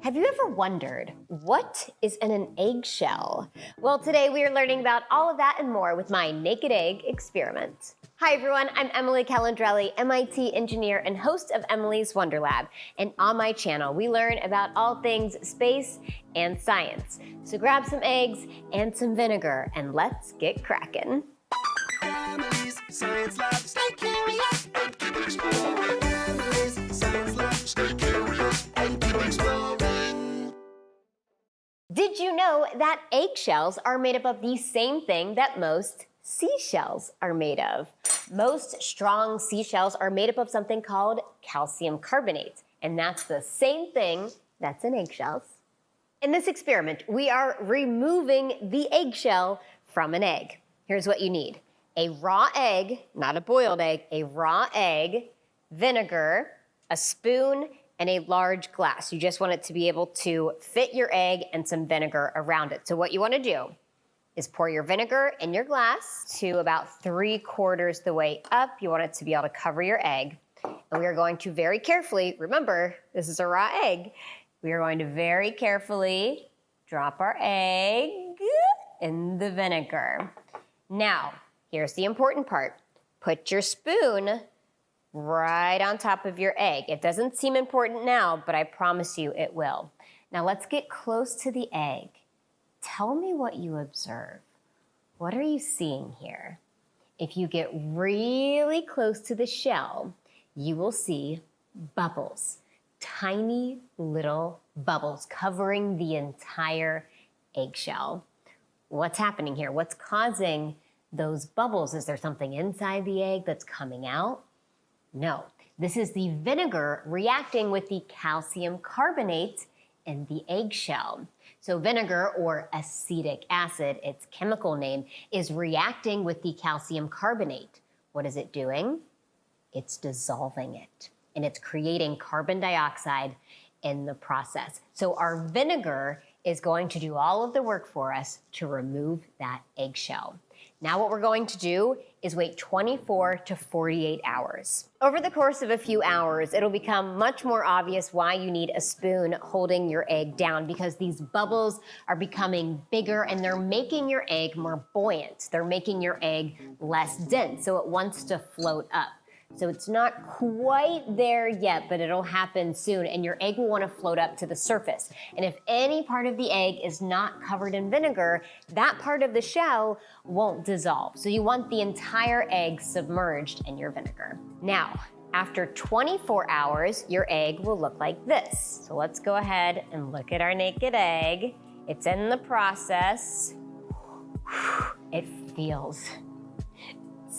Have you ever wondered, what is in an eggshell? Well, today we are learning about all of that and more with my naked egg experiment. Hi everyone, I'm Emily Calandrelli, MIT engineer and host of Emily's Wonder Lab. And on my channel, we learn about all things space and science. So grab some eggs and some vinegar and let's get cracking. Emily's Science Lab, stay curious and keep exploring. Emily's Science Lab, stay curious and keep exploring. Did you know that eggshells are made up of the same thing that most seashells are made of? Most strong seashells are made up of something called calcium carbonate, and that's the same thing that's in eggshells. In this experiment, we are removing the eggshell from an egg. Here's what you need. A raw egg, not a boiled egg, a raw egg, vinegar, a spoon, and a large glass. You just want it to be able to fit your egg and some vinegar around it. So what you want to do is pour your vinegar in your glass to about 3/4 the way up. You want it to be able to cover your egg. And we are going to very carefully, remember, this is a raw egg, we are going to very carefully drop our egg in the vinegar. Now, here's the important part. Put your spoon right on top of your egg. It doesn't seem important now, but I promise you it will. Now let's get close to the egg. Tell me what you observe. What are you seeing here? If you get really close to the shell, you will see bubbles, tiny little bubbles covering the entire eggshell. What's happening here? What's causing those bubbles? Is there something inside the egg that's coming out? No, this is the vinegar reacting with the calcium carbonate in the eggshell. So vinegar, or acetic acid, its chemical name, is reacting with the calcium carbonate. What is it doing? It's dissolving it, and it's creating carbon dioxide in the process. So our vinegar is going to do all of the work for us to remove that eggshell. Now what we're going to do is wait 24 to 48 hours. Over the course of a few hours, it'll become much more obvious why you need a spoon holding your egg down, because these bubbles are becoming bigger and they're making your egg more buoyant. They're making your egg less dense, so it wants to float up. So it's not quite there yet, but it'll happen soon, and your egg will want to float up to the surface. And if any part of the egg is not covered in vinegar, that part of the shell won't dissolve. So you want the entire egg submerged in your vinegar. Now, after 24 hours, your egg will look like this. So let's go ahead and look at our naked egg. It's in the process. It feels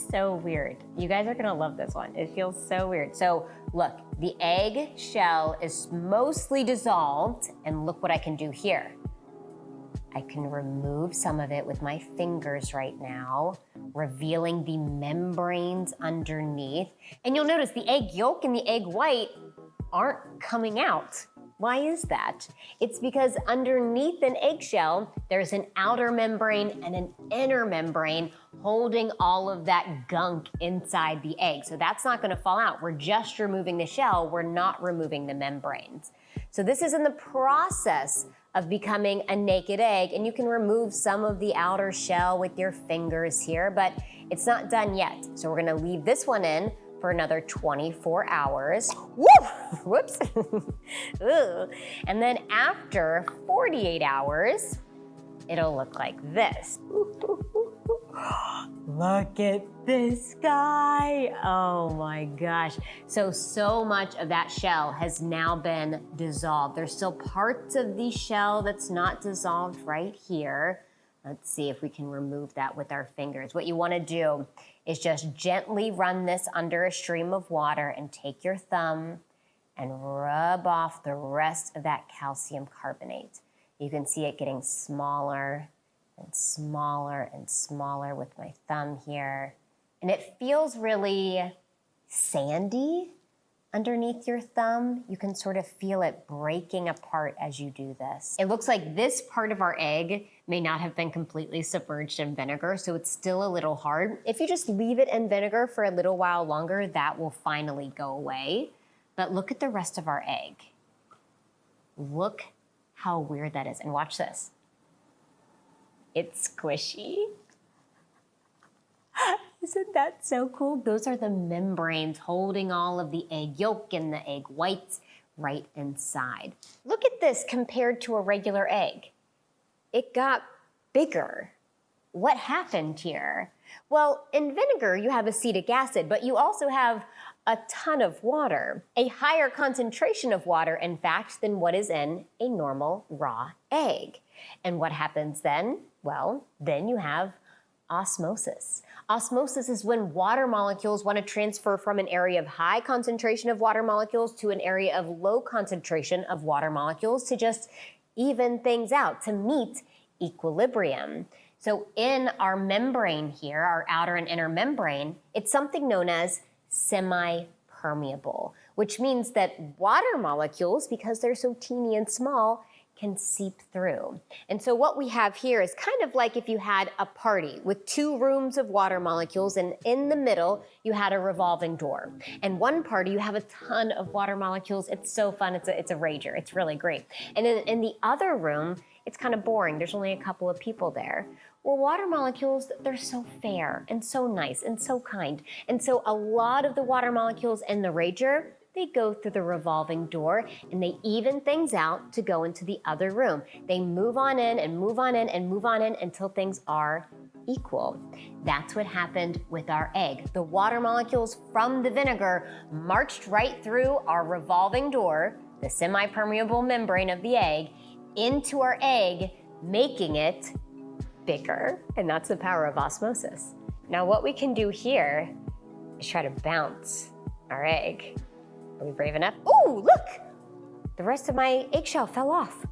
so weird. You guys are gonna love this one. It feels so weird. So look, the egg shell is mostly dissolved, and look what I can do here. I can remove some of it with my fingers right now, revealing the membranes underneath. And you'll notice the egg yolk and the egg white aren't coming out. Why is that? It's because underneath an eggshell, there's an outer membrane and an inner membrane holding all of that gunk inside the egg. So that's not gonna fall out. We're just removing the shell, we're not removing the membranes. So this is in the process of becoming a naked egg, and you can remove some of the outer shell with your fingers here, but it's not done yet. So we're gonna leave this one in for another 24 hours. Woo! Whoops. And then after 48 hours, it'll look like this. Look at this guy. Oh my gosh. So much of that shell has now been dissolved. There's still parts of the shell that's not dissolved right here. Let's see if we can remove that with our fingers. What you want to do is just gently run this under a stream of water and take your thumb and rub off the rest of that calcium carbonate. You can see it getting smaller and smaller and smaller with my thumb here. And it feels really sandy underneath your thumb. You can sort of feel it breaking apart as you do this. It looks like this part of our egg may not have been completely submerged in vinegar, so it's still a little hard. If you just leave it in vinegar for a little while longer, that will finally go away. But look at the rest of our egg. Look how weird that is. And watch this. It's squishy. Isn't that so cool? Those are the membranes holding all of the egg yolk and the egg whites right inside. Look at this compared to a regular egg. It got bigger. What happened here? Well, in vinegar, you have acetic acid, but you also have a ton of water, a higher concentration of water, in fact, than what is in a normal raw egg. And what happens then? Well, then you have osmosis. Osmosis is when water molecules want to transfer from an area of high concentration of water molecules to an area of low concentration of water molecules to just even things out, to meet equilibrium. So in our membrane here, our outer and inner membrane, it's something known as semi-permeable, which means that water molecules, because they're so teeny and small, can seep through. And so what we have here is kind of like if you had a party with 2 rooms of water molecules, and in the middle you had a revolving door. And one party you have a ton of water molecules. It's so fun. It's a rager. It's really great. And in the other room, it's kind of boring. There's only a couple of people there. Well, water molecules, they're so fair and so nice and so kind. And so a lot of the water molecules in the rager, they go through the revolving door and they even things out to go into the other room. They move on in and move on in and move on in until things are equal. That's what happened with our egg. The water molecules from the vinegar marched right through our revolving door, the semi-permeable membrane of the egg, into our egg, making it bigger. And that's the power of osmosis. Now what we can do here is try to bounce our egg. Are we brave enough? Oh, look! The rest of my eggshell fell off.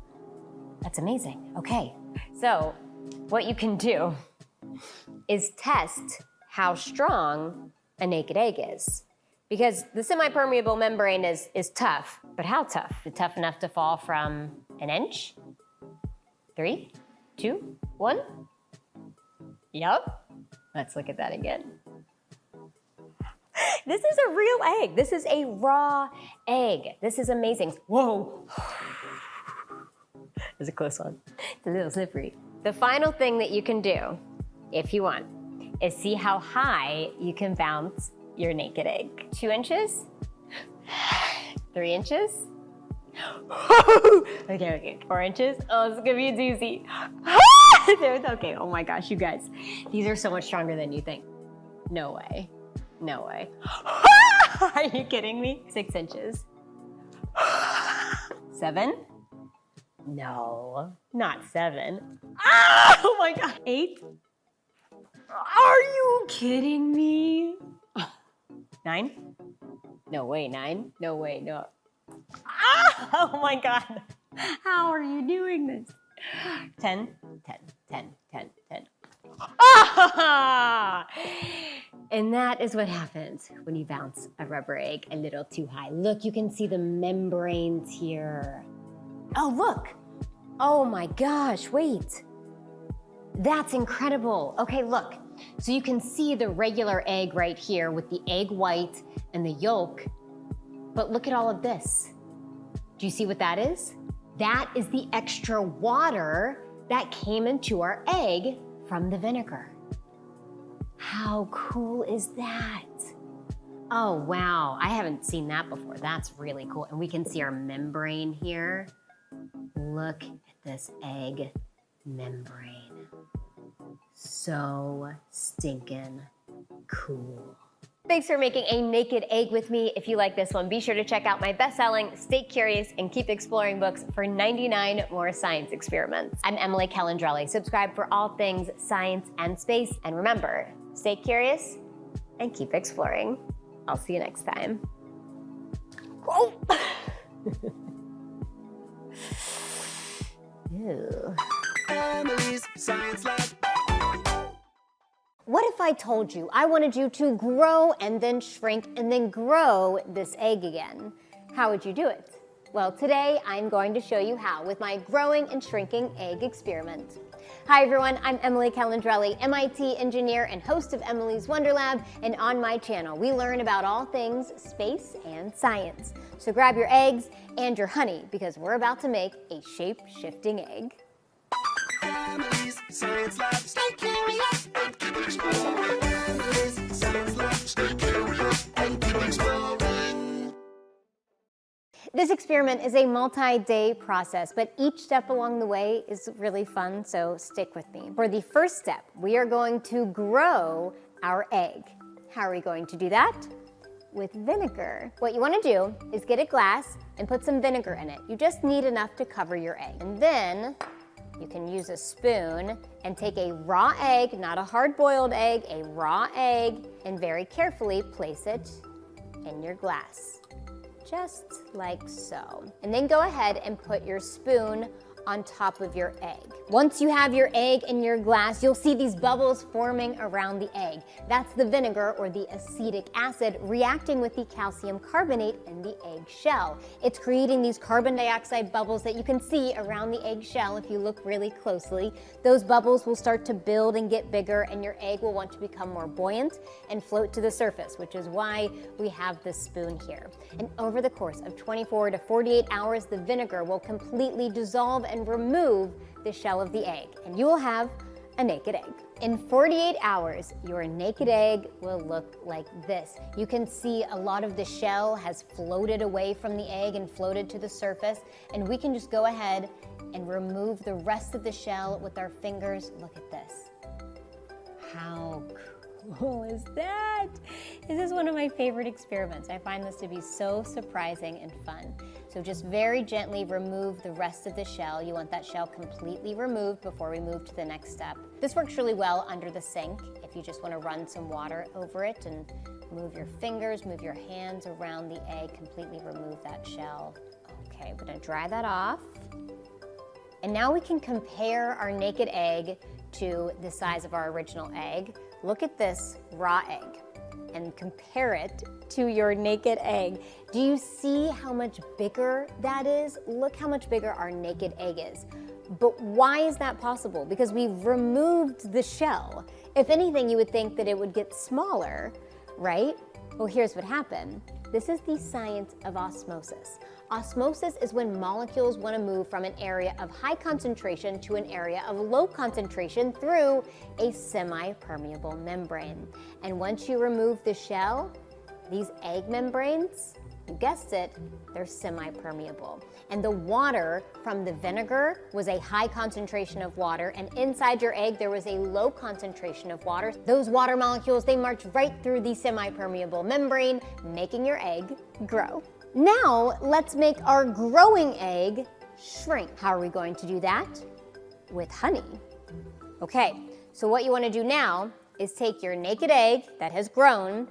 That's amazing. Okay, so what you can do is test how strong a naked egg is. Because the semi-permeable membrane is tough, but how tough? Is it tough enough to fall from an inch? 3, 2, 1. Yup. Let's look at that again. This is a real egg. This is a raw egg. This is amazing. Whoa. That's a close one. It's a little slippery. The final thing that you can do, if you want, is see how high you can bounce your naked egg. 2 inches? 3 inches? Okay. 4 inches? Oh, this is gonna be a doozy. Okay, oh my gosh, you guys. These are so much stronger than you think. No way. No way. Are you kidding me? 6 inches. 7? No, not 7. Oh my God. 8? Are you kidding me? 9? No way, 9? No way, no. Oh my God. How are you doing this? 10, 10, 10, 10, 10. Ah! And that is what happens when you bounce a rubber egg a little too high. Look, you can see the membranes here. Oh, look. Oh my gosh, wait. That's incredible. Okay, look. So you can see the regular egg right here with the egg white and the yolk. But look at all of this. Do you see what that is? That is the extra water that came into our egg from the vinegar. How cool is that? Oh, wow. I haven't seen that before. That's really cool. And we can see our membrane here. Look at this egg membrane. So stinking cool. Thanks for making a naked egg with me. If you like this one, be sure to check out my best-selling Stay Curious and Keep Exploring books for 99 more science experiments. I'm Emily Calandrelli. Subscribe for all things science and space. And remember, stay curious and keep exploring. I'll see you next time. Oh! Ew. Emily's Science Lab. What if I told you I wanted you to grow and then shrink and then grow this egg again? How would you do it? Well, today I'm going to show you how with my growing and shrinking egg experiment. Hi everyone, I'm Emily Calandrelli, MIT engineer and host of Emily's Wonder Lab, and on my channel we learn about all things space and science. So grab your eggs and your honey because we're about to make a shape-shifting egg. Emily's Science Lab. Stay curious and keep exploring. Emily's Science Lab. Stay curious and keep exploring. This experiment is a multi-day process, but each step along the way is really fun, so stick with me. For the first step, we are going to grow our egg. How are we going to do that? With vinegar. What you want to do is get a glass and put some vinegar in it. You just need enough to cover your egg. And then you can use a spoon and take a raw egg, not a hard-boiled egg, a raw egg, and very carefully place it in your glass. Just like so. And then go ahead and put your spoon on top of your egg. Once you have your egg in your glass, you'll see these bubbles forming around the egg. That's the vinegar or the acetic acid reacting with the calcium carbonate in the egg shell. It's creating these carbon dioxide bubbles that you can see around the egg shell if you look really closely. Those bubbles will start to build and get bigger, and your egg will want to become more buoyant and float to the surface, which is why we have this spoon here. And over the course of 24 to 48 hours, the vinegar will completely dissolve and remove the shell of the egg, and you will have a naked egg. In 48 hours, your naked egg will look like this. You can see a lot of the shell has floated away from the egg and floated to the surface, and we can just go ahead and remove the rest of the shell with our fingers. Look at this. How cool is that? This is one of my favorite experiments. I find this to be so surprising and fun. So just very gently remove the rest of the shell. You want that shell completely removed before we move to the next step. This works really well under the sink if you just want to run some water over it and move your fingers, move your hands around the egg, completely remove that shell. Okay, we're gonna dry that off. And now we can compare our naked egg to the size of our original egg. Look at this raw egg and compare it to your naked egg. Do you see how much bigger that is? Look how much bigger our naked egg is. But why is that possible? Because we've removed the shell. If anything, you would think that it would get smaller, right? Well, here's what happened. This is the science of osmosis. Osmosis is when molecules want to move from an area of high concentration to an area of low concentration through a semi-permeable membrane. And once you remove the shell, these egg membranes, you guessed it, they're semi-permeable. And the water from the vinegar was a high concentration of water, and inside your egg there was a low concentration of water. Those water molecules, they march right through the semi-permeable membrane, making your egg grow. Now, let's make our growing egg shrink. How are we going to do that? With honey. Okay, so what you want to do now is take your naked egg that has grown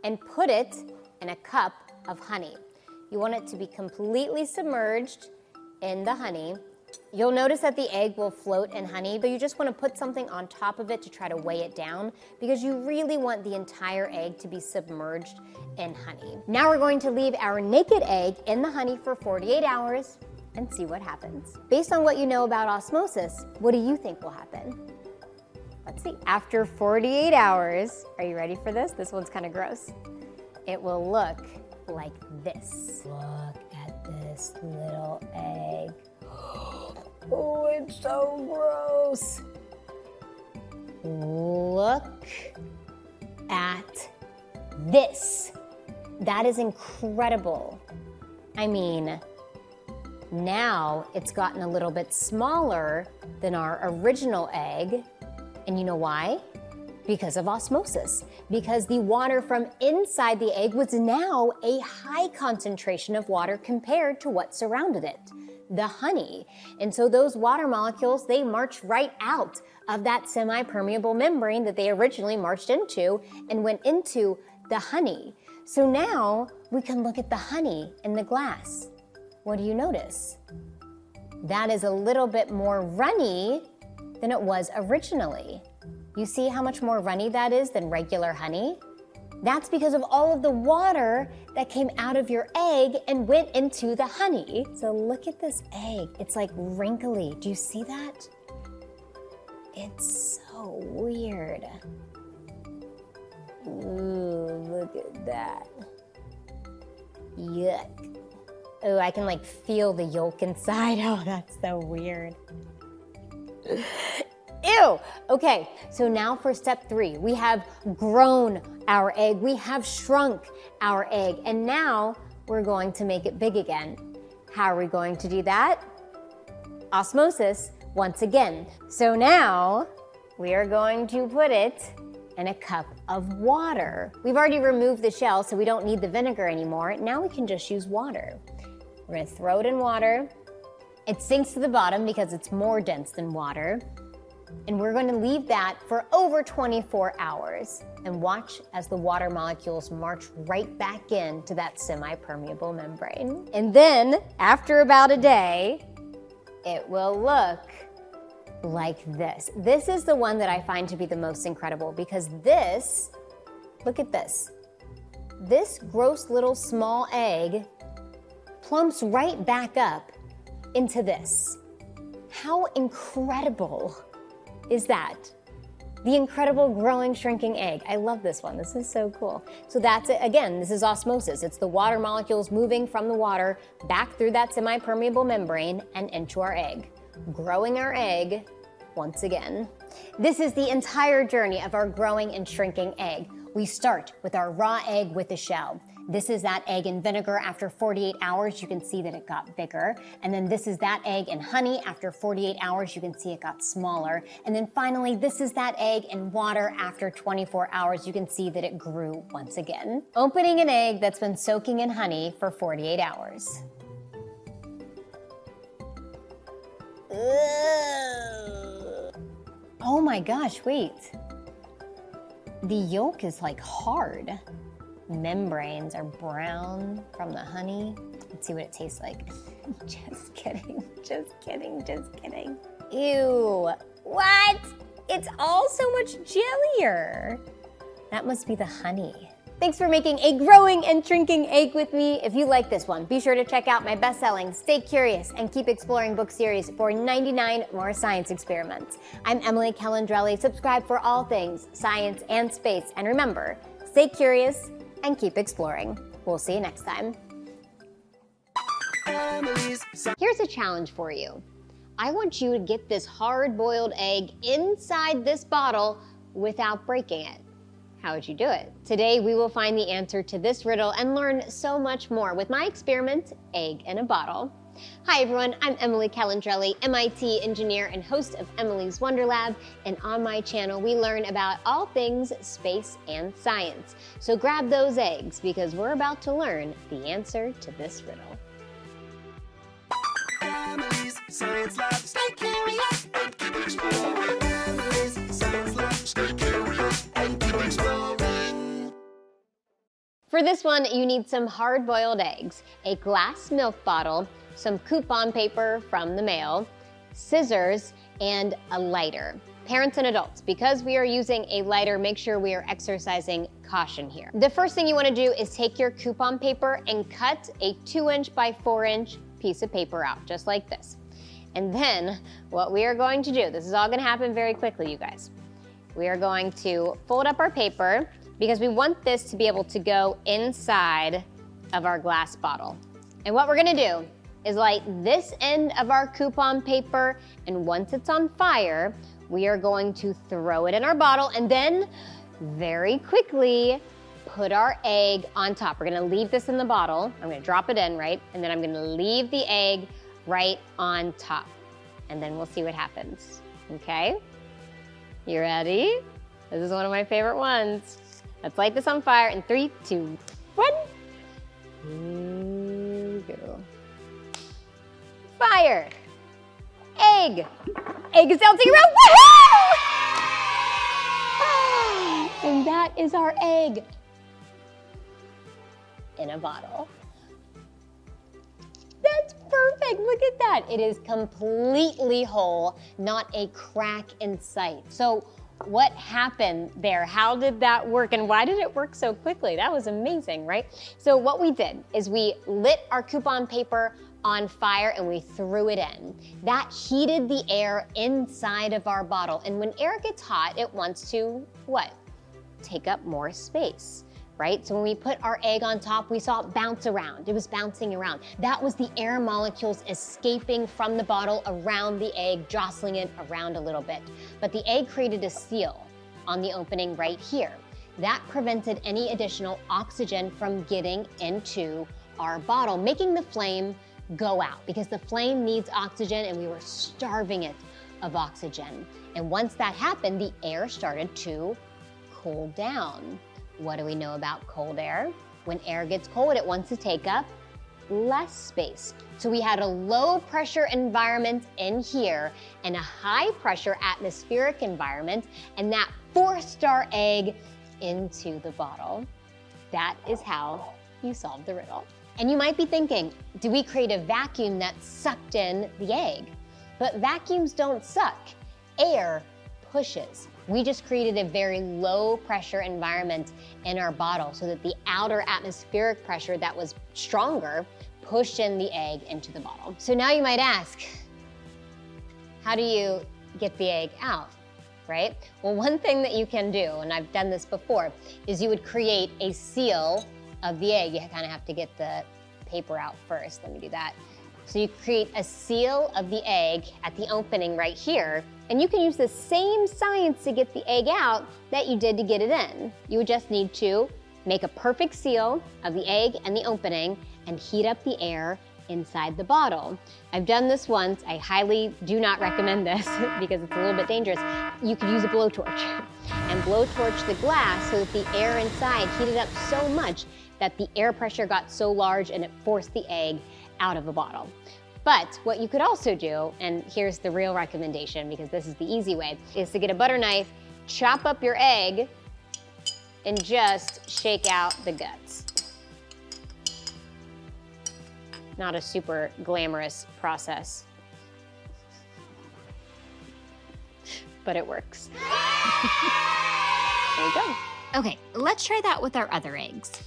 and put it in a cup of honey. You want it to be completely submerged in the honey. You'll notice that the egg will float in honey, but you just want to put something on top of it to try to weigh it down because you really want the entire egg to be submerged in honey. Now we're going to leave our naked egg in the honey for 48 hours and see what happens. Based on what you know about osmosis, what do you think will happen? Let's see. After 48 hours, are you ready for this? This one's kind of gross. It will look like this. Look at this little egg. Oh, it's so gross. Look at this. That is incredible. I mean, now it's gotten a little bit smaller than our original egg. And you know why? Because of osmosis. Because the water from inside the egg was now a high concentration of water compared to what surrounded it, the honey. And so those water molecules, they march right out of that semi-permeable membrane that they originally marched into and went into the honey. So now we can look at the honey in the glass. What do you notice? That is a little bit more runny than it was originally. You see how much more runny that is than regular honey? That's because of all of the water that came out of your egg and went into the honey. So look at this egg. It's like wrinkly. Do you see that? It's so weird. Ooh, look at that. Yuck. Oh, I can like feel the yolk inside. Oh, that's so weird. Ew. Okay, so now for step 3. We have grown our egg. We have shrunk our egg. And now we're going to make it big again. How are we going to do that? Osmosis once again. So now we are going to put it in a cup of water. We've already removed the shell, so we don't need the vinegar anymore. Now we can just use water. We're gonna throw it in water. It sinks to the bottom because it's more dense than water. And we're gonna leave that for over 24 hours and watch as the water molecules march right back into that semi-permeable membrane. And then, after about a day, it will look like this. This is the one that I find to be the most incredible because this, look at this. This gross little small egg plumps right back up into this. How incredible is that? The incredible growing, shrinking egg. I love this one. This is so cool. So that's it. Again, this is osmosis. It's the water molecules moving from the water back through that semi-permeable membrane and into our egg, growing our egg once again. This is the entire journey of our growing and shrinking egg. We start with our raw egg with the shell. This is that egg in vinegar after 48 hours. You can see that it got bigger. And then this is that egg in honey. After 48 hours, you can see it got smaller. And then finally, this is that egg in water after 24 hours. You can see that it grew once again. Opening an egg that's been soaking in honey for 48 hours. Ugh. Oh my gosh, wait. The yolk is like hard. Membranes are brown from the honey. Let's see what it tastes like. Just kidding, just kidding, just kidding. Ew, what? It's all so much jellier. That must be the honey. Thanks for making a growing and shrinking egg with me. If you like this one, be sure to check out my best-selling Stay Curious and Keep Exploring book series for 99 more science experiments. I'm Emily Calandrelli. Subscribe for all things science and space. And remember, stay curious and keep exploring. We'll see you next time. Here's a challenge for you. I want you to get this hard-boiled egg inside this bottle without breaking it. How would you do it? Today, we will find the answer to this riddle and learn so much more with my experiment, Egg in a Bottle. Hi everyone, I'm Emily Calandrelli, MIT engineer and host of Emily's Wonder Lab, and on my channel we learn about all things space and science. So grab those eggs because we're about to learn the answer to this riddle. Emily's Science Lab, stay curious and keep exploring. Emily's Science Lab, stay curious and keep exploring. For this one, you need some hard-boiled eggs, a glass milk bottle, some coupon paper from the mail, scissors, and a lighter. Parents and adults, because we are using a lighter, make sure we are exercising caution here. The first thing you want to do is take your coupon paper and cut a 2" by 4" piece of paper out, just like this. And then what we are going to do, this is all going to happen very quickly, you guys. We are going to fold up our paper because we want this to be able to go inside of our glass bottle. And what we're going to do is light this end of our coupon paper, and once it's on fire, we are going to throw it in our bottle and then very quickly put our egg on top. We're gonna leave this in the bottle. I'm gonna drop it in, right? And then I'm gonna leave the egg right on top. And then we'll see what happens, okay? You ready? This is one of my favorite ones. Let's light this on fire in 3, 2, 1. Here we go. Fire! Egg! Egg is bouncing around, woohoo! And that is our egg in a bottle. That's perfect, look at that. It is completely whole, not a crack in sight. So what happened there? How did that work? And why did it work so quickly? That was amazing, right? So what we did is we lit our coupon paper on fire and we threw it in. That heated the air inside of our bottle. And when air gets hot, it wants to, what? Take up more space, right? So when we put our egg on top, we saw it bounce around. It was bouncing around. That was the air molecules escaping from the bottle around the egg, jostling it around a little bit. But the egg created a seal on the opening right here. That prevented any additional oxygen from getting into our bottle, making the flame go out, because the flame needs oxygen and we were starving it of oxygen. And once that happened, the air started to cool down. What do we know about cold air? When air gets cold, it wants to take up less space. So we had a low pressure environment in here and a high pressure atmospheric environment, and that forced our egg into the bottle. That is how you solve the riddle. And you might be thinking, do we create a vacuum that sucked in the egg? But vacuums don't suck. Air pushes. We just created a very low pressure environment in our bottle so that the outer atmospheric pressure that was stronger pushed in the egg into the bottle. So now you might ask, how do you get the egg out, right? Well, one thing that you can do, and I've done this before, is you would create a seal of the egg. You kind of have to get the paper out first. Let me do that. So you create a seal of the egg at the opening right here, and you can use the same science to get the egg out that you did to get it in. You would just need to make a perfect seal of the egg and the opening and heat up the air inside the bottle. I've done this once. I highly do not recommend this because it's a little bit dangerous. You could use a blowtorch and blowtorch the glass so that the air inside heated up so much that the air pressure got so large and it forced the egg out of the bottle. But what you could also do, and here's the real recommendation because this is the easy way, is to get a butter knife, chop up your egg, and just shake out the guts. Not a super glamorous process, but it works. There you go. Okay, let's try that with our other eggs.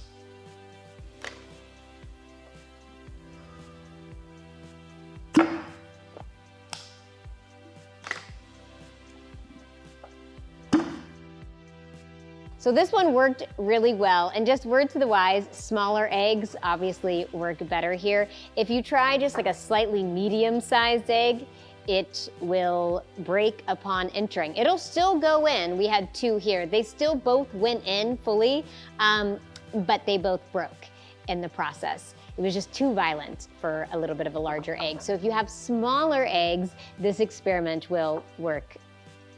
So this one worked really well, and just word to the wise, smaller eggs obviously work better here. If you try just like a slightly medium-sized egg, it will break upon entering. It'll still go in. We had 2 here. They still both went in fully, but they both broke in the process. It was just too violent for a little bit of a larger egg. So if you have smaller eggs, this experiment will work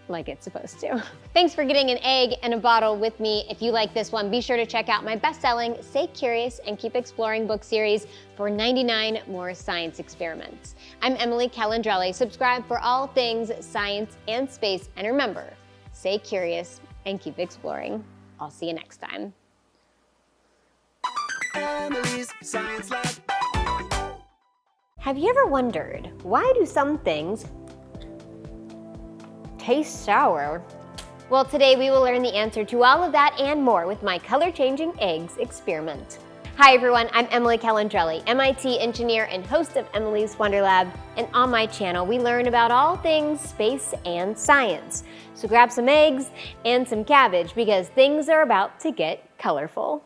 like it's supposed to. Thanks for getting an egg and a bottle with me. If you like this one, be sure to check out my best-selling Stay Curious and Keep Exploring book series for 99 more science experiments. I'm Emily Calandrelli. Subscribe for all things science and space, and remember, stay curious and keep exploring. I'll see you next time. Emily's Science Lab. Have you ever wondered, why do some things taste sour? Well, today we will learn the answer to all of that and more with my color-changing eggs experiment. Hi everyone, I'm Emily Calandrelli, MIT engineer and host of Emily's Wonder Lab, and on my channel we learn about all things space and science. So grab some eggs and some cabbage because things are about to get colorful.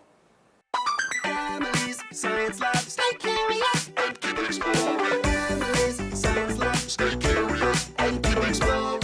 Emily's Science Lab. Stay curious and keep exploring. Emily's Science Lab. Stay curious and keep exploring.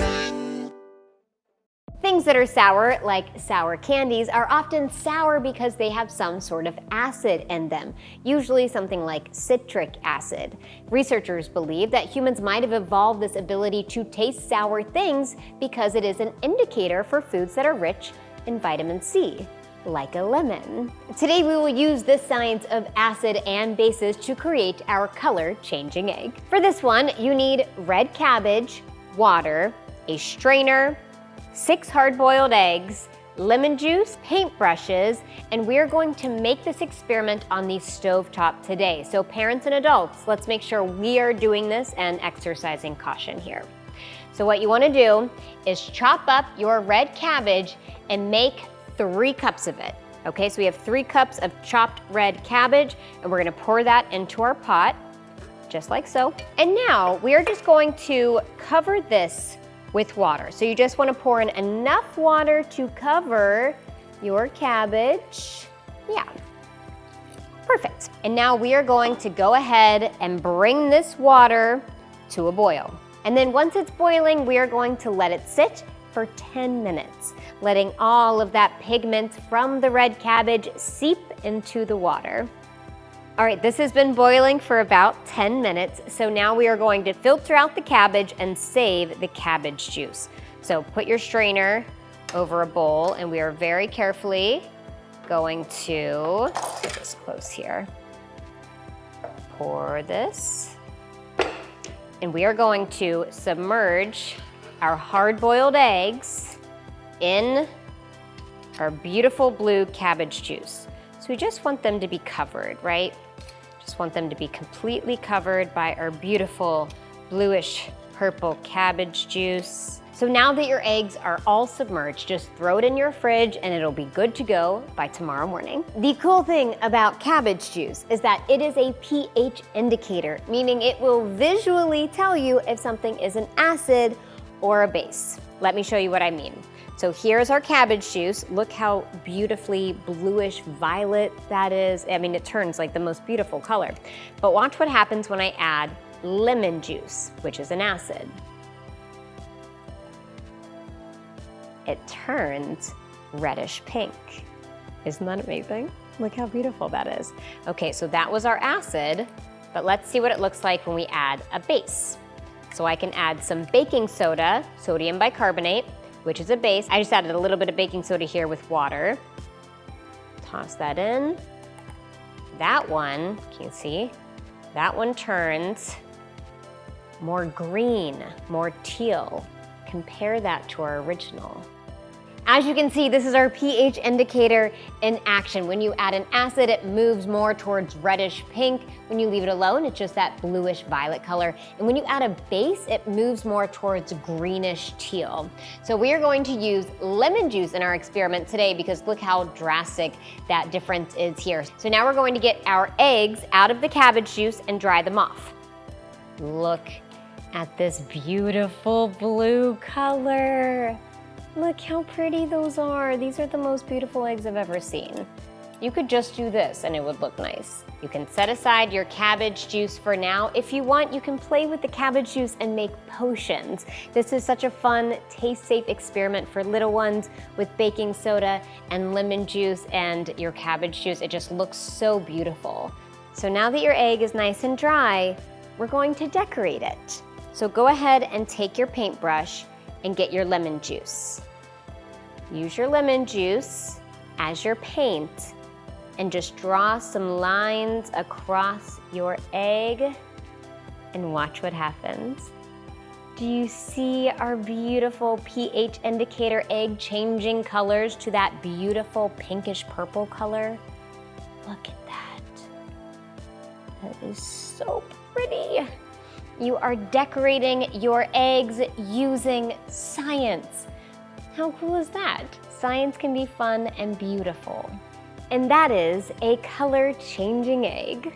Things that are sour, like sour candies, are often sour because they have some sort of acid in them, usually something like citric acid. Researchers believe that humans might have evolved this ability to taste sour things because it is an indicator for foods that are rich in vitamin C, like a lemon. Today we will use this science of acid and bases to create our color-changing egg. For this one, you need red cabbage, water, a strainer, 6 hard-boiled eggs, lemon juice, paintbrushes, and we're going to make this experiment on the stovetop today. So parents and adults, let's make sure we are doing this and exercising caution here. So what you want to do is chop up your red cabbage and make 3 cups of it. Okay, so we have 3 cups of chopped red cabbage, and we're going to pour that into our pot. just like so. And now we are just going to cover this with water. So you just want to pour in enough water to cover your cabbage. Yeah, perfect. And now we are going to go ahead and bring this water to a boil. And then once it's boiling, we are going to let it sit for 10 minutes, letting all of that pigment from the red cabbage seep into the water. All right, this has been boiling for about 10 minutes, so now we are going to filter out the cabbage and save the cabbage juice. So put your strainer over a bowl, and we are very carefully going to, get this close here, pour this, and we are going to submerge our hard-boiled eggs in our beautiful blue cabbage juice. So we just want them to be covered, right? Just want them to be completely covered by our beautiful bluish purple cabbage juice. So now that your eggs are all submerged, just throw it in your fridge and it'll be good to go by tomorrow morning. The cool thing about cabbage juice is that it is a pH indicator, meaning it will visually tell you if something is an acid or a base. Let me show you what I mean. So here's our cabbage juice. Look how beautifully bluish violet that is. I mean, it turns like the most beautiful color. But watch what happens when I add lemon juice, which is an acid. It turns reddish pink. Isn't that amazing? Look how beautiful that is. Okay, so that was our acid, but let's see what it looks like when we add a base. So I can add some baking soda, sodium bicarbonate, which is a base. I just added a little bit of baking soda here with water. Toss that in. That one, can you see? That one turns more green, more teal. Compare that to our original. As you can see, this is our pH indicator in action. When you add an acid, it moves more towards reddish pink. When you leave it alone, it's just that bluish violet color. And when you add a base, it moves more towards greenish teal. So we are going to use lemon juice in our experiment today because look how drastic that difference is here. So now we're going to get our eggs out of the cabbage juice and dry them off. Look at this beautiful blue color. Look how pretty those are. These are the most beautiful eggs I've ever seen. You could just do this and it would look nice. You can set aside your cabbage juice for now. If you want, you can play with the cabbage juice and make potions. This is such a fun, taste-safe experiment for little ones with baking soda and lemon juice and your cabbage juice. It just looks so beautiful. So now that your egg is nice and dry, we're going to decorate it. So go ahead and take your paintbrush and get your lemon juice. Use your lemon juice as your paint and just draw some lines across your egg and watch what happens. Do you see our beautiful pH indicator egg changing colors to that beautiful pinkish purple color? Look at that. That is so pretty. You are decorating your eggs using science. How cool is that? Science can be fun and beautiful. And that is a color-changing egg.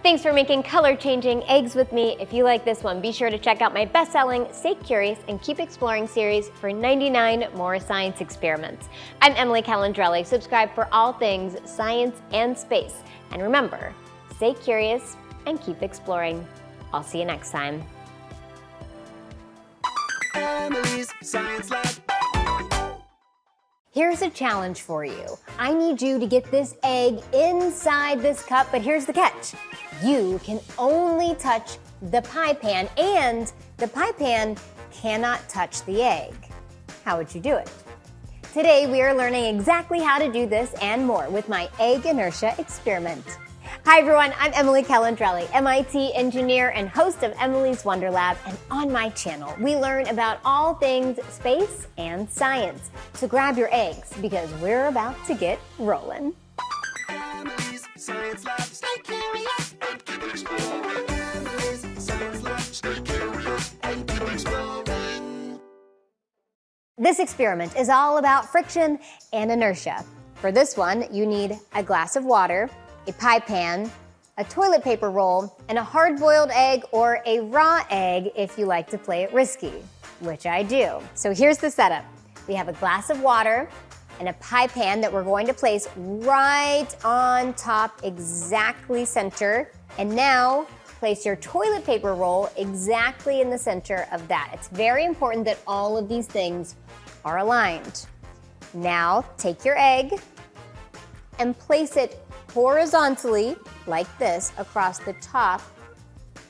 Thanks for making color-changing eggs with me. If you like this one, be sure to check out my best-selling Stay Curious and Keep Exploring series for 99 more science experiments. I'm Emily Calandrelli. Subscribe for all things science and space. And remember, stay curious and keep exploring. I'll see you next time. Emily's Science Lab. Here's a challenge for you. I need you to get this egg inside this cup, but here's the catch. You can only touch the pie pan, and the pie pan cannot touch the egg. How would you do it? Today, we are learning exactly how to do this and more with my egg inertia experiment. Hi everyone, I'm Emily Calandrelli, MIT engineer and host of Emily's Wonder Lab, and on my channel, we learn about all things space and science. So grab your eggs because we're about to get rolling. Emily's Science Lab. Stay curious and keep exploring. Emily's Science Lab. Stay curious and keep exploring. This experiment is all about friction and inertia. For this one, you need a glass of water, a pie pan, a toilet paper roll, and a hard-boiled egg or a raw egg if you like to play it risky, which I do. So here's the setup. We have a glass of water and a pie pan that we're going to place right on top, exactly center. And now place your toilet paper roll exactly in the center of that. It's very important that all of these things are aligned. Now take your egg and place it horizontally like this across the top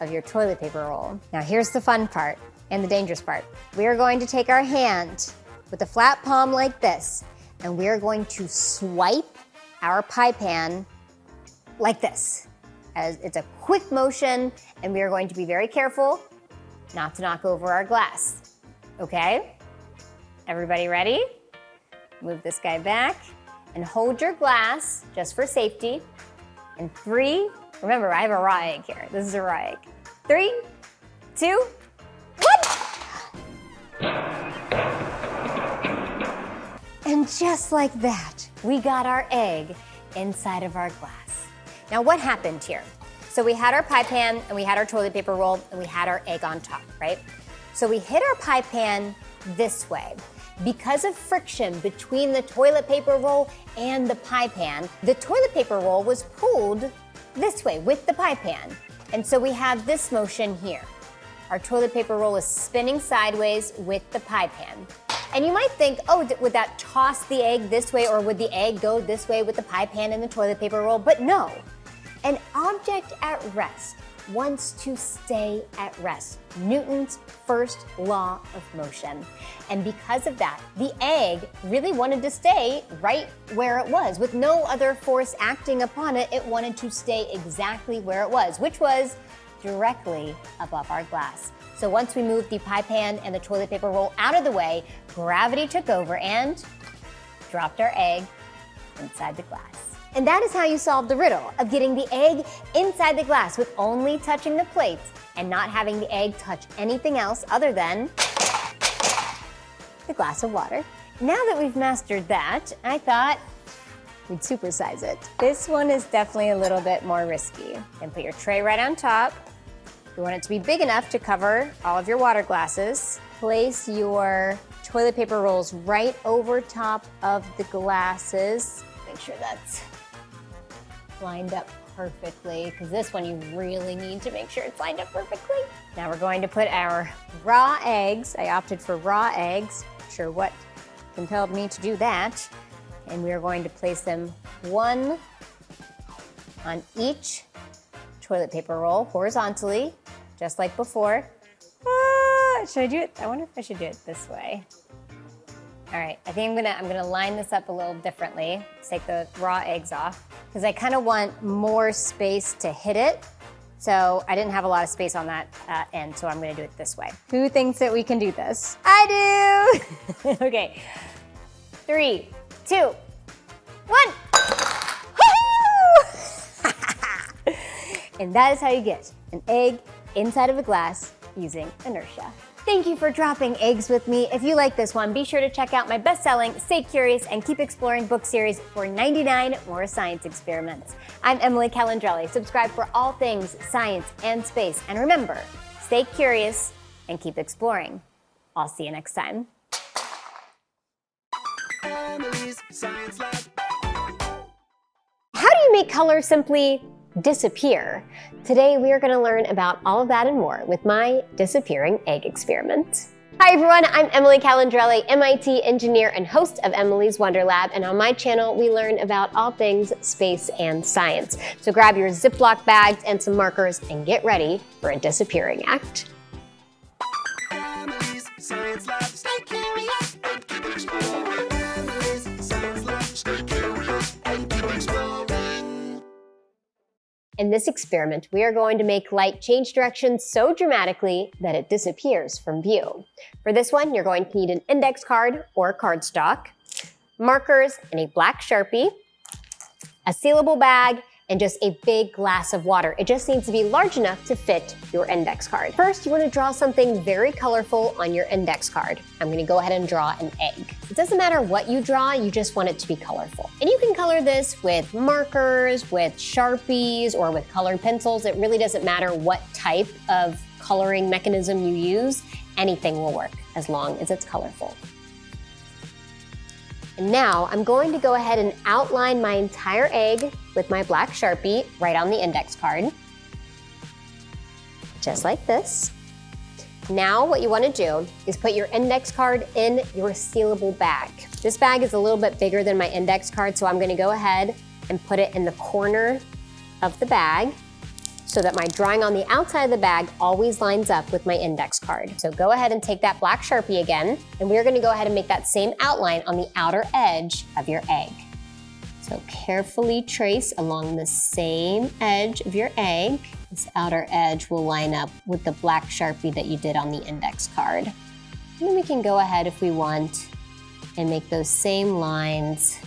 of your toilet paper roll. Now here's the fun part and the dangerous part. We are going to take our hand with a flat palm like this, and we are going to swipe our pie pan like this. As it's a quick motion, and we are going to be very careful not to knock over our glass. Okay? Everybody ready? Move this guy back and hold your glass just for safety. And 3, remember I have a raw egg here. This is a raw egg. 3, 2, 1. And just like that, we got our egg inside of our glass. Now what happened here? So we had our pie pan and we had our toilet paper roll and we had our egg on top, right? So we hit our pie pan this way. Because of friction between the toilet paper roll and the pie pan, the toilet paper roll was pulled this way with the pie pan. And so we have this motion here. Our toilet paper roll is spinning sideways with the pie pan. And you might think, oh, would that toss the egg this way, or would the egg go this way with the pie pan and the toilet paper roll? But no. An object at rest wants to stay at rest. Newton's first law of motion. And because of that, the egg really wanted to stay right where it was. With no other force acting upon it, it wanted to stay exactly where it was, which was directly above our glass. So once we moved the pie pan and the toilet paper roll out of the way, gravity took over and dropped our egg inside the glass. And that is how you solve the riddle of getting the egg inside the glass with only touching the plates and not having the egg touch anything else other than the glass of water. Now that we've mastered that, I thought we'd supersize it. This one is definitely a little bit more risky. And put your tray right on top. You want it to be big enough to cover all of your water glasses. Place your toilet paper rolls right over top of the glasses. Make sure that's lined up perfectly, because this one you really need to make sure it's lined up perfectly. Now we're going to put our raw eggs. I opted for raw eggs. Not sure what compelled me to do that. And we are going to place them one on each toilet paper roll horizontally, just like before. Should I do it? I wonder if I should do it this way. All right, I think I'm gonna line this up a little differently. Let's take the raw eggs off, because I kind of want more space to hit it. So I didn't have a lot of space on that end, so I'm gonna do it this way. Who thinks that we can do this? I do! Okay, 3, 2, 1. Woohoo! And that is how you get an egg inside of a glass using inertia. Thank you for dropping eggs with me. If you like this one, be sure to check out my best-selling Stay Curious and Keep Exploring book series for 99 more science experiments. I'm Emily Calandrelli. Subscribe for all things science and space. And remember, stay curious and keep exploring. I'll see you next time. Emily's Science Lab. How do you make color simply disappear? Today we are going to learn about all of that and more with my disappearing egg experiment. Hi everyone, I'm Emily Calandrelli, MIT engineer and host of Emily's Wonder Lab, and on my channel we learn about all things space and science. So grab your Ziploc bags and some markers and get ready for a disappearing act. Emily's Science Lab. Stay curious and keep exploring. Emily's Science Lab. Stay curious and keep exploring. In this experiment, we are going to make light change direction so dramatically that it disappears from view. For this one, you're going to need an index card or cardstock, markers and a black Sharpie, a sealable bag, and just a big glass of water. It just needs to be large enough to fit your index card. First, you want to draw something very colorful on your index card. I'm going to go ahead and draw an egg. It doesn't matter what you draw, you just want it to be colorful. And you can color this with markers, with Sharpies, or with colored pencils. It really doesn't matter what type of coloring mechanism you use. Anything will work as long as it's colorful. And now I'm going to go ahead and outline my entire egg with my black Sharpie right on the index card. Just like this. Now what you want to do is put your index card in your sealable bag. This bag is a little bit bigger than my index card, so I'm going to go ahead and put it in the corner of the bag so that my drawing on the outside of the bag always lines up with my index card. So go ahead and take that black Sharpie again, and we're gonna go ahead and make that same outline on the outer edge of your egg. So carefully trace along the same edge of your egg. This outer edge will line up with the black Sharpie that you did on the index card. And then we can go ahead if we want and make those same lines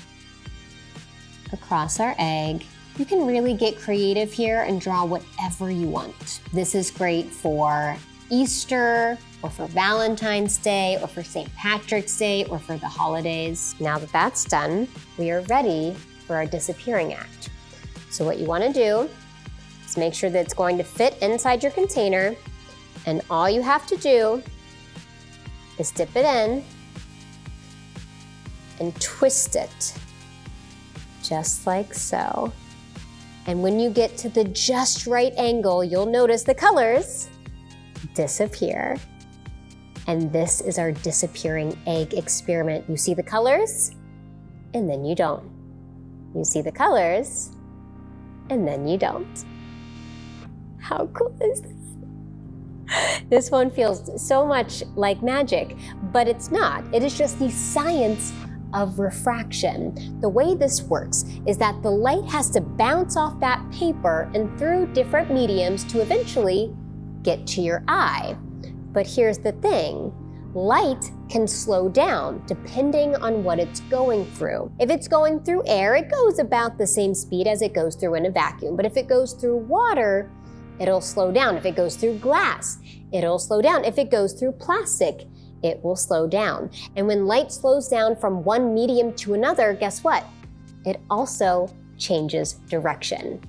across our egg. You can really get creative here and draw whatever you want. This is great for Easter, or for Valentine's Day, or for St. Patrick's Day, or for the holidays. Now that that's done, we are ready for our disappearing act. So what you want to do is make sure that it's going to fit inside your container, and all you have to do is dip it in and twist it, just like so. And when you get to the just right angle, you'll notice the colors disappear. And this is our disappearing egg experiment. You see the colors, and then you don't. You see the colors, and then you don't. How cool is this? This one feels so much like magic, but it's not. It is just the science of refraction. The way this works is that the light has to bounce off that paper and through different mediums to eventually get to your eye. But here's the thing, light can slow down depending on what it's going through. If it's going through air, it goes about the same speed as it goes through in a vacuum. But if it goes through water, it'll slow down. If it goes through glass, it'll slow down. If it goes through plastic, it will slow down. And when light slows down from one medium to another, guess what? It also changes direction.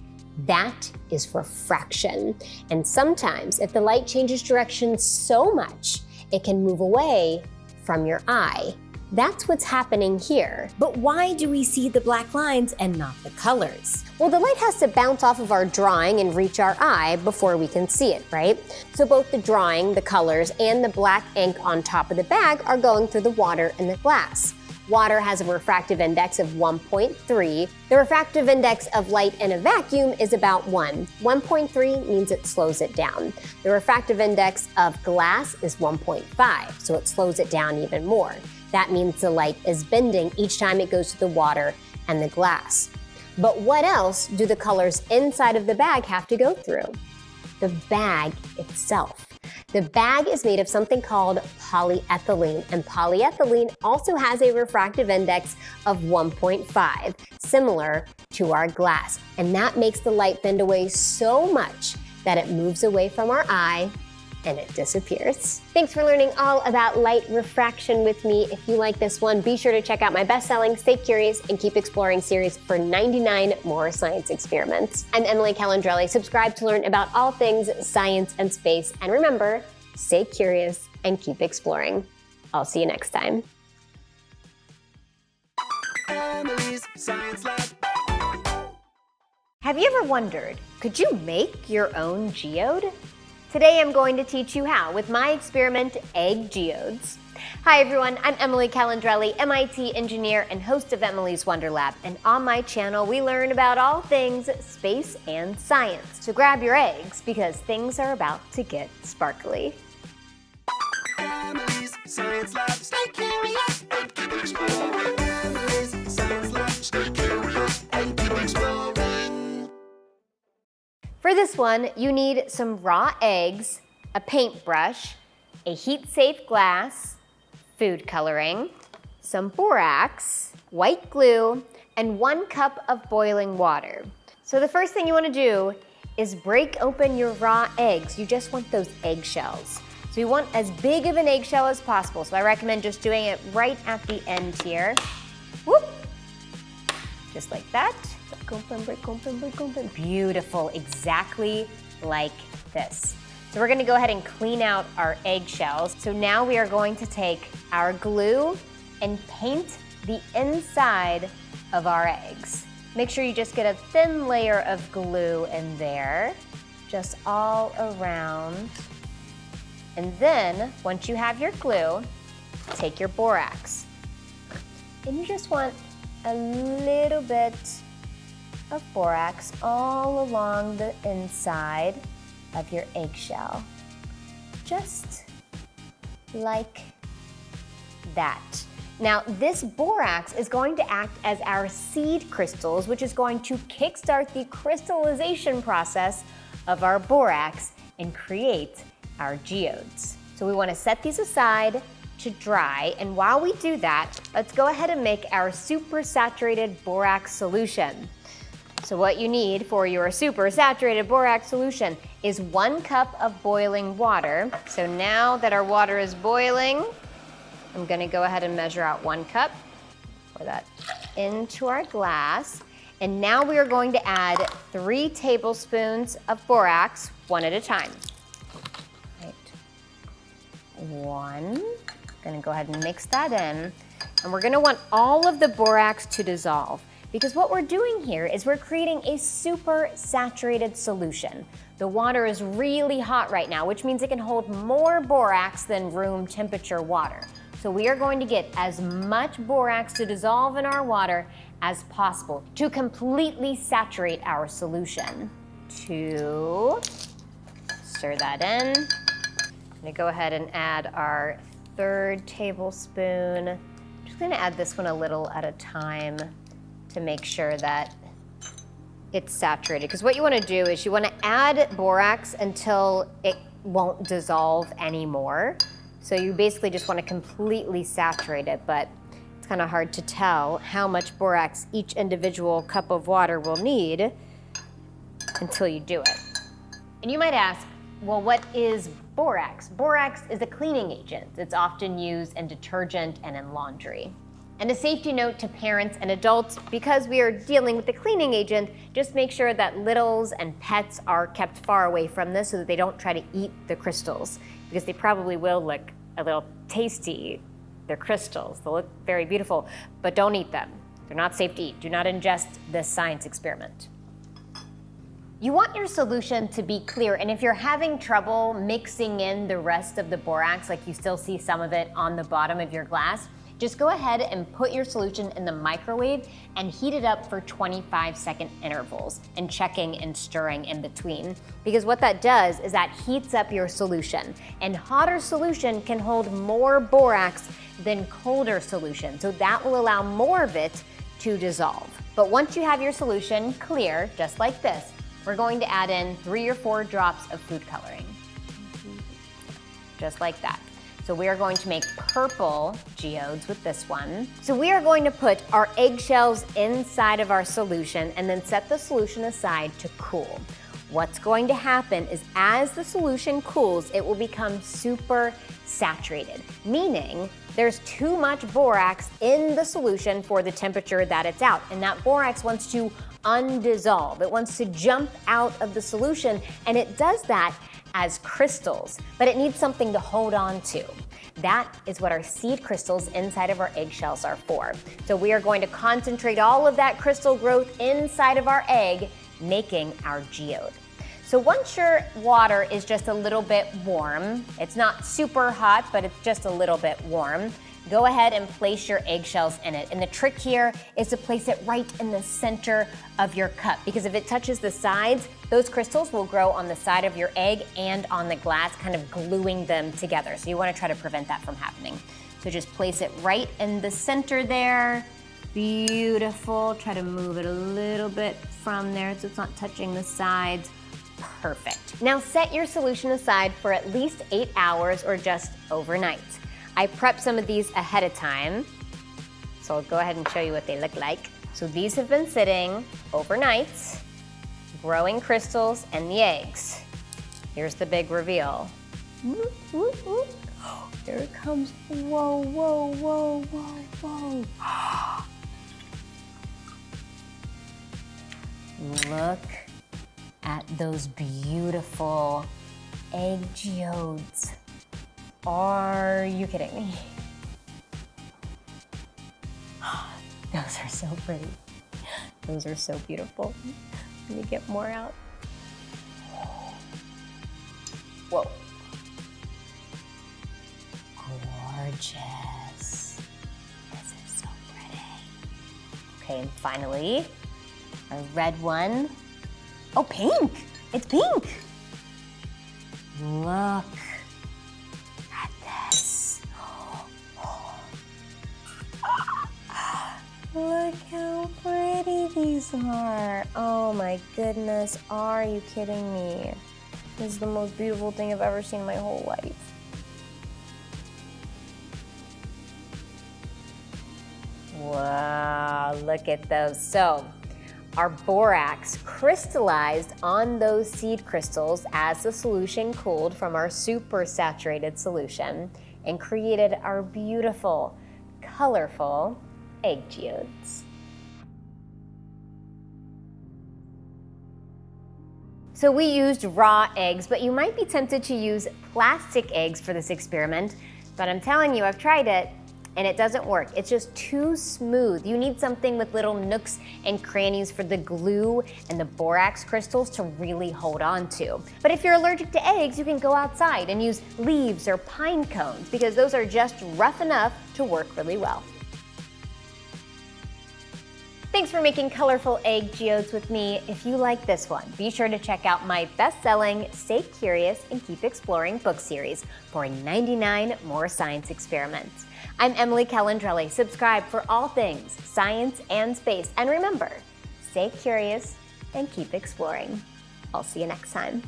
That is refraction. And sometimes if the light changes direction so much, it can move away from your eye. That's what's happening here. But why do we see the black lines and not the colors? Well, the light has to bounce off of our drawing and reach our eye before we can see it, right? So both the drawing, the colors, and the black ink on top of the bag are going through the water and the glass. Water has a refractive index of 1.3. The refractive index of light in a vacuum is about 1. 1.3 means it slows it down. The refractive index of glass is 1.5, so it slows it down even more. That means the light is bending each time it goes to the water and the glass. But what else do the colors inside of the bag have to go through? The bag itself. The bag is made of something called polyethylene, and polyethylene also has a refractive index of 1.5, similar to our glass. And that makes the light bend away so much that it moves away from our eye and it disappears. Thanks for learning all about light refraction with me. If you like this one, be sure to check out my best-selling Stay Curious and Keep Exploring series for 99 more science experiments. I'm Emily Calandrelli. Subscribe to learn about all things science and space. And remember, stay curious and keep exploring. I'll see you next time. Emily's Science Lab. Have you ever wondered, could you make your own geode? Today I'm going to teach you how with my experiment, Egg Geodes. Hi everyone, I'm Emily Calandrelli, MIT engineer and host of Emily's Wonder Lab. And on my channel, we learn about all things space and science. So grab your eggs because things are about to get sparkly. Emily's Science Lab. Stay curious and keep exploring. Emily's Science Lab. Stay curious and keep exploring. For this one, you need some raw eggs, a paintbrush, a heat-safe glass, food coloring, some borax, white glue, and 1 cup of boiling water. So the first thing you want to do is break open your raw eggs. You just want those eggshells. So you want as big of an eggshell as possible. So I recommend just doing it right at the end here. Whoop! Just like that. Break open, break open, break open. Beautiful, exactly like this. So we're gonna go ahead and clean out our eggshells. So now we are going to take our glue and paint the inside of our eggs. Make sure you just get a thin layer of glue in there, just all around. And then, once you have your glue, take your borax. And you just want a little bit of borax all along the inside of your eggshell. Just like that. Now, this borax is going to act as our seed crystals, which is going to kickstart the crystallization process of our borax and create our geodes. So we want to set these aside to dry, and while we do that, let's go ahead and make our supersaturated borax solution. So what you need for your supersaturated borax solution is 1 cup of boiling water. So now that our water is boiling, I'm gonna go ahead and measure out 1 cup, pour that into our glass. And now we are going to add 3 tablespoons of borax, 1 at a time. Right. 1, gonna go ahead and mix that in. And we're gonna want all of the borax to dissolve, because what we're doing here is we're creating a super saturated solution. The water is really hot right now, which means it can hold more borax than room temperature water. So we are going to get as much borax to dissolve in our water as possible to completely saturate our solution. 2, stir that in. I'm gonna go ahead and add our 3rd tablespoon. I'm just gonna add this one a little at a time to make sure that it's saturated. Because what you wanna do is you wanna add borax until it won't dissolve anymore. So you basically just want to completely saturate it, but it's kind of hard to tell how much borax each individual cup of water will need until you do it. And you might ask, well, what is borax? Borax is a cleaning agent. It's often used in detergent and in laundry. And a safety note to parents and adults, because we are dealing with the cleaning agent, just make sure that littles and pets are kept far away from this so that they don't try to eat the crystals, because they probably will look a little tasty. They're crystals, they'll look very beautiful, but don't eat them. They're not safe to eat. Do not ingest this science experiment. You want your solution to be clear, and if you're having trouble mixing in the rest of the borax, like you still see some of it on the bottom of your glass, just go ahead and put your solution in the microwave and heat it up for 25-second intervals, and checking and stirring in between. Because what that does is that heats up your solution, and hotter solution can hold more borax than colder solution, so that will allow more of it to dissolve. But once you have your solution clear, just like this, we're going to add in 3 or 4 drops of food coloring. Just like that. So we are going to make purple geodes with this one. So we are going to put our eggshells inside of our solution and then set the solution aside to cool. What's going to happen is as the solution cools, it will become super saturated, meaning there's too much borax in the solution for the temperature that it's out. And that borax wants to undissolve. It wants to jump out of the solution, and it does that as crystals, but it needs something to hold on to. That is what our seed crystals inside of our eggshells are for. So we are going to concentrate all of that crystal growth inside of our egg, making our geode. So once your water is just a little bit warm, it's not super hot, but it's just a little bit warm, go ahead and place your eggshells in it. And the trick here is to place it right in the center of your cup, because if it touches the sides, those crystals will grow on the side of your egg and on the glass, kind of gluing them together. So you want to try to prevent that from happening. So just place it right in the center there. Beautiful. Try to move it a little bit from there so it's not touching the sides. Perfect. Now set your solution aside for at least 8 hours or just overnight. I prepped some of these ahead of time, so I'll go ahead and show you what they look like. So these have been sitting overnight, growing crystals and the eggs. Here's the big reveal. Whoop, whoop, whoop. Here it comes. Whoa, whoa, whoa, whoa, whoa. Look at those beautiful egg geodes. Are you kidding me? Those are so pretty. Those are so beautiful. Let me get more out. Whoa. Gorgeous. This is so pretty. Okay, and finally, our red one. Oh, pink. It's pink. Look at this. Look how pretty these are. Oh my goodness, are you kidding me? This is the most beautiful thing I've ever seen in my whole life. Wow, look at those. So, our borax crystallized on those seed crystals as the solution cooled from our supersaturated solution and created our beautiful, colorful egg geodes. So we used raw eggs, but you might be tempted to use plastic eggs for this experiment, but I'm telling you, I've tried it and it doesn't work. It's just too smooth. You need something with little nooks and crannies for the glue and the borax crystals to really hold on to. But if you're allergic to eggs, you can go outside and use leaves or pine cones because those are just rough enough to work really well. Thanks for making colorful egg geodes with me. If you like this one, be sure to check out my best-selling Stay Curious and Keep Exploring book series for 99 more science experiments. I'm Emily Calandrelli. Subscribe for all things science and space. And remember, stay curious and keep exploring. I'll see you next time.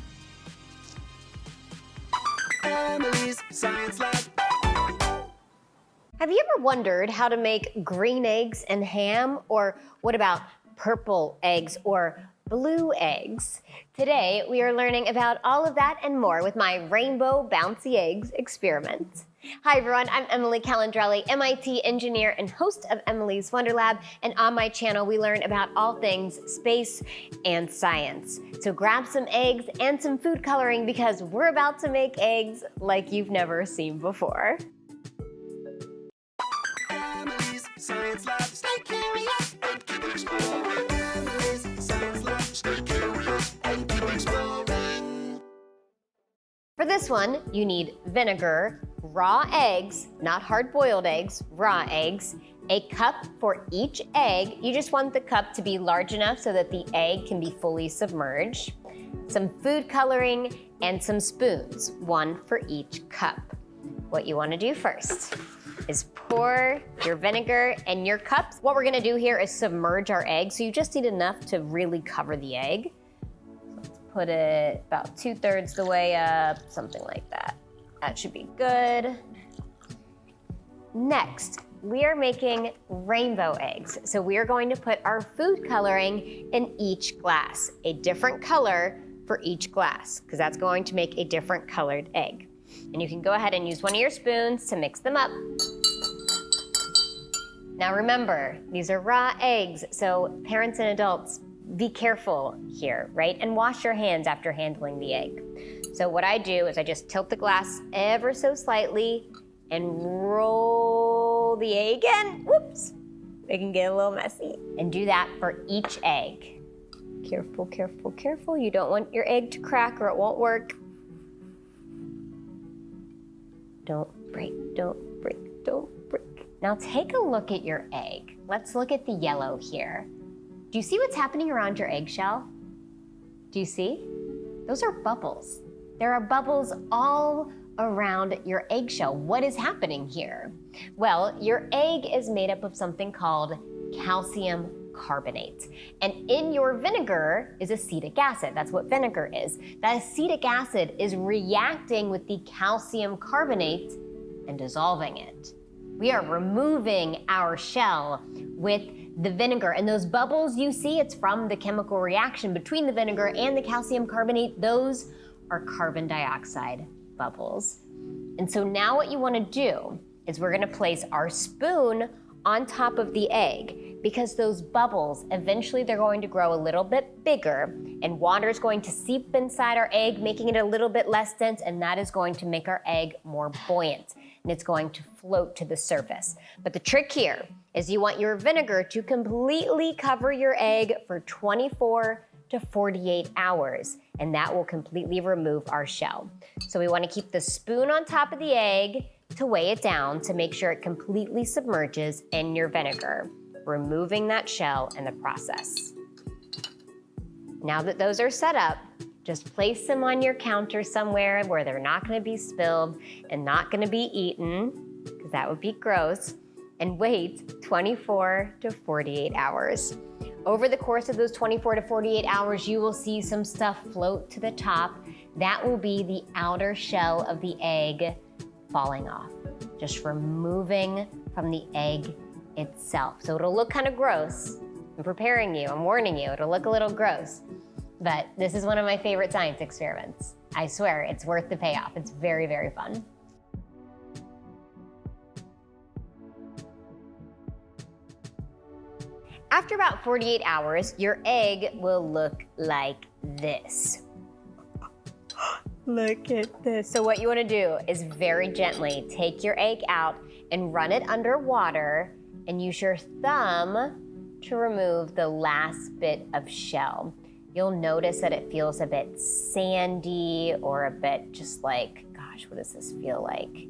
Emily's Science Lab. Have you ever wondered how to make green eggs and ham? Or what about purple eggs or blue eggs? Today, we are learning about all of that and more with my Rainbow Bouncy Eggs experiment. Hi everyone, I'm Emily Calandrelli, MIT engineer and host of Emily's Wonder Lab, and on my channel we learn about all things space and science. So grab some eggs and some food coloring because we're about to make eggs like you've never seen before. Emily's Science Lab. Stay curious and keep exploring. Emily's Science Lab. Stay curious and keep exploring. For this one, you need vinegar, raw eggs, not hard-boiled eggs, raw eggs, a cup for each egg. You just want the cup to be large enough so that the egg can be fully submerged, some food coloring, and some spoons, one for each cup. What you want to do first is pour your vinegar in your cups. What we're going to do here is submerge our egg, so you just need enough to really cover the egg. Let's put it about 2/3 the way up, something like that. That should be good. Next, we are making rainbow eggs. So we are going to put our food coloring in each glass, a different color for each glass, because that's going to make a different colored egg. And you can go ahead and use one of your spoons to mix them up. Now remember, these are raw eggs, so parents and adults, be careful here, right? And wash your hands after handling the egg. So what I do is I just tilt the glass ever so slightly and roll the egg in. Whoops, it can get a little messy. And do that for each egg. Careful, careful, careful. You don't want your egg to crack or it won't work. Don't break, don't break, don't break. Now take a look at your egg. Let's look at the yellow here. Do you see what's happening around your eggshell? Do you see? Those are bubbles. There are bubbles all around your eggshell. What is happening here? Well, your egg is made up of something called calcium carbonate. And in your vinegar is acetic acid. That's what vinegar is. That acetic acid is reacting with the calcium carbonate and dissolving it. We are removing our shell with the vinegar. And those bubbles you see, it's from the chemical reaction between the vinegar and the calcium carbonate. Those are carbon dioxide bubbles. And so now what you want to do is we're going to place our spoon on top of the egg, because those bubbles, eventually they're going to grow a little bit bigger, and water is going to seep inside our egg, making it a little bit less dense, and that is going to make our egg more buoyant, and it's going to float to the surface. But the trick here is you want your vinegar to completely cover your egg for 24 to 48 hours, and that will completely remove our shell. So we want to keep the spoon on top of the egg to weigh it down to make sure it completely submerges in your vinegar, removing that shell in the process. Now that those are set up, just place them on your counter somewhere where they're not going to be spilled and not going to be eaten, because that would be gross, and wait 24 to 48 hours. Over the course of those 24 to 48 hours, you will see some stuff float to the top. That will be the outer shell of the egg falling off, just removing from the egg itself. So it'll look kind of gross. I'm preparing you, I'm warning you, it'll look a little gross. But this is one of my favorite science experiments. I swear, it's worth the payoff. It's very, very fun. After about 48 hours, your egg will look like this. Look at this. So what you want to do is very gently take your egg out and run it under water, and use your thumb to remove the last bit of shell. You'll notice that it feels a bit sandy, or a bit just like, gosh, what does this feel like?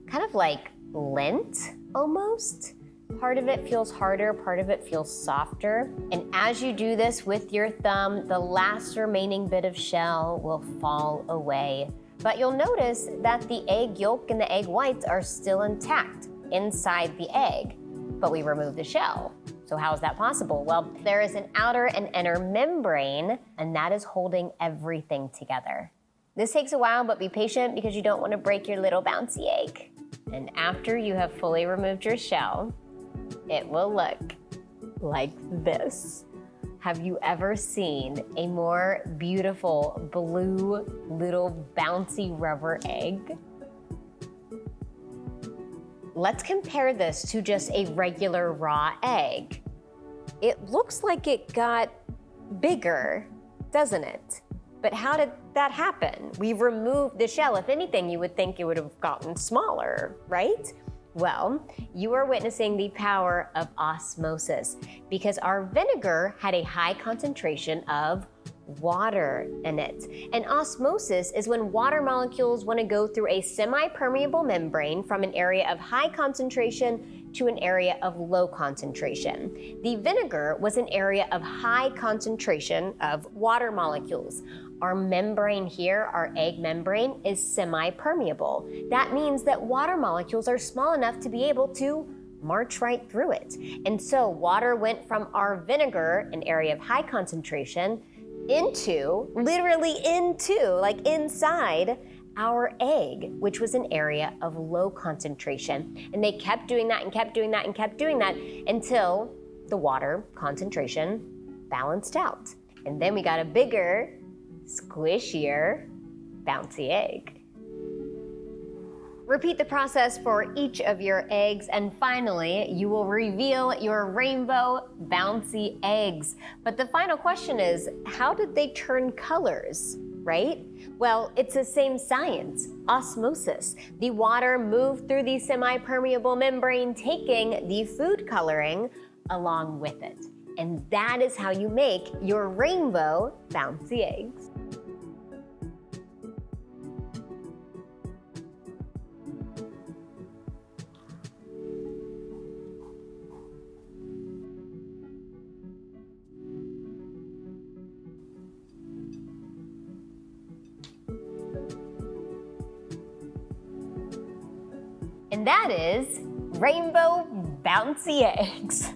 Kind of like lint almost. Part of it feels harder, part of it feels softer. And as you do this with your thumb, the last remaining bit of shell will fall away. But you'll notice that the egg yolk and the egg whites are still intact inside the egg, but we removed the shell. So how is that possible? Well, there is an outer and inner membrane, and that is holding everything together. This takes a while, but be patient because you don't want to break your little bouncy egg. And after you have fully removed your shell, it will look like this. Have you ever seen a more beautiful blue little bouncy rubber egg? Let's compare this to just a regular raw egg. It looks like it got bigger, doesn't it? But how did that happen? We removed the shell. If anything, you would think it would have gotten smaller, right? Well, you are witnessing the power of osmosis, because our vinegar had a high concentration of water in it. And osmosis is when water molecules want to go through a semi-permeable membrane from an area of high concentration to an area of low concentration. The vinegar was an area of high concentration of water molecules. Our membrane here, our egg membrane, is semi-permeable. That means that water molecules are small enough to be able to march right through it. And so water went from our vinegar, an area of high concentration, into, literally into, like inside our egg, which was an area of low concentration. And they kept doing that and kept doing that and kept doing that until the water concentration balanced out. And then we got a bigger, squishier, bouncy egg. Repeat the process for each of your eggs, and finally, you will reveal your rainbow bouncy eggs. But the final question is, how did they turn colors, right? Well, it's the same science, osmosis. The water moved through the semi-permeable membrane, taking the food coloring along with it. And that is how you make your rainbow bouncy eggs. And that is rainbow bouncy eggs.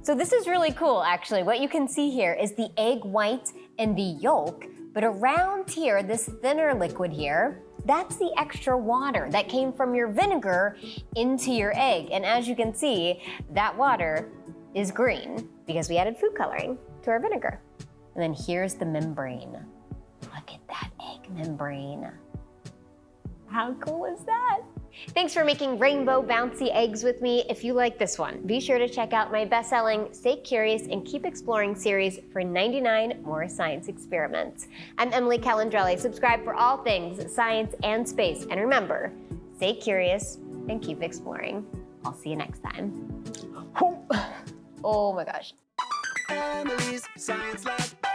So this is really cool, actually. What you can see here is the egg white and the yolk, but around here, this thinner liquid here, that's the extra water that came from your vinegar into your egg. And as you can see, that water is green because we added food coloring to our vinegar. And then here's the membrane. Look at that egg membrane. How cool is that? Thanks for making rainbow bouncy eggs with me. If you like this one, be sure to check out my best-selling Stay Curious and Keep Exploring series for 99 more science experiments. I'm Emily Calandrelli. Subscribe for all things science and space. And remember, stay curious and keep exploring. I'll see you next time. Oh my gosh. Emily's Science Lab.